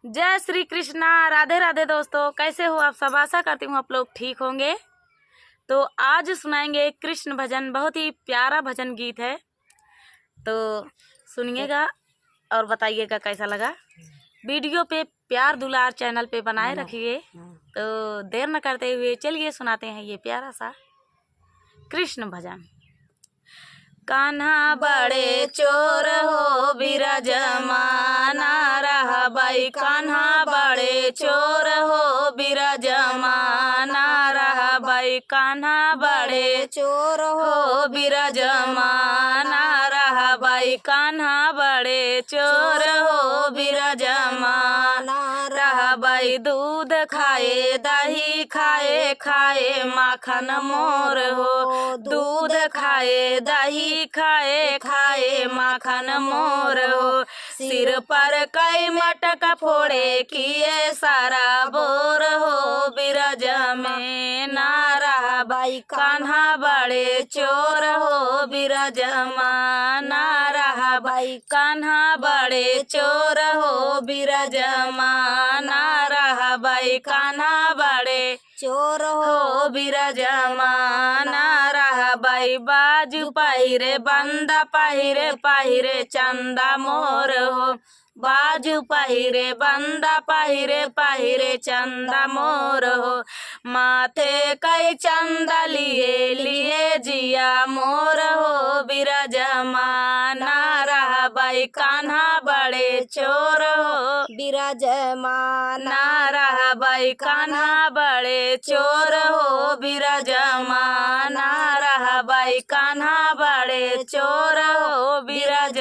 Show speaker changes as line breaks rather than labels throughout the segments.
जय श्री कृष्णा, राधे राधे दोस्तों। कैसे हो आप सब? आशा करती हूँ आप लोग ठीक होंगे। तो आज सुनाएंगे कृष्ण भजन, बहुत ही प्यारा भजन गीत है, तो सुनिएगा और बताइएगा कैसा लगा। वीडियो पे प्यार दुलार चैनल पे बनाए रखिए। तो देर न करते हुए चलिए सुनाते हैं ये प्यारा सा कृष्ण भजन। कान्हा बड़े चोर हो बिराजमाना रहा बाई, कान्हा बड़े चोर हो बिराजमाना रहा बाई, कान्हा बड़े
चोर
हो बिराजमाना रहा बाई, कान्हा बड़े चोर हो बिराजमाना रहा बाई। दूध खाए दही खाए खाए माखन मोर हो, दूध खाए दही खाए खाए माखन मोर हो। सिर पर कई मटक फोड़े किए सारा बोर हो, बिरज में ना रहा बाई, कान्हा बड़े चोर हो बिरज ना रहा बाई, कान्हा बड़े चोर हो बिरज ना रहा बाई, कान्हा बड़े
चोर
हो बिरज ना रहा बाई। बाजू पहिरे बंदा पहिरे पहिरे चंदा मोर हो, बाजू पहिरे बंदा पहिरे पहिरे चंदा मोर हो। माथे कई चंदा लिए लिए जिया मोर हो, बिरज ना रहा बाई, कान्हा बड़े चोर हो
बिराजमान
ना रहा बाई, कान्हा बड़े चोर हो बिरज ना रहा बाई, कान्हा बड़े चोर हो बिरज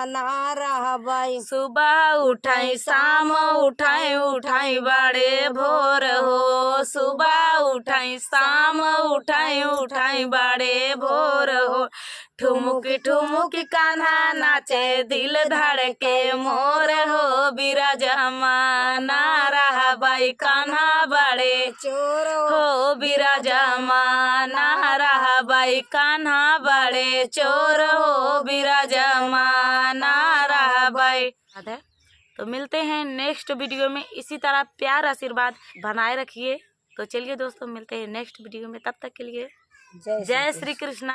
ना रहा बाई।
सुबह उठाई शाम उठाई उठाई बड़े भोर हो, सुबह उठाई शाम उठाई उठाई बड़े भोर हो। ठुमुक ठुमुक कान्हा नाचे दिल धड़के मोर हो, बिरज ना रहा बाई, कान्हा बड़े
चोर
हो बिरज ना रहा बाई, कान्हा बड़े चोर हो बिरज ना रहा बाई। तो मिलते हैं नेक्स्ट वीडियो में, इसी तरह प्यार आशीर्वाद बनाए रखिए। तो चलिए दोस्तों, मिलते हैं नेक्स्ट वीडियो में, तब तक के लिए जय श्री कृष्णा।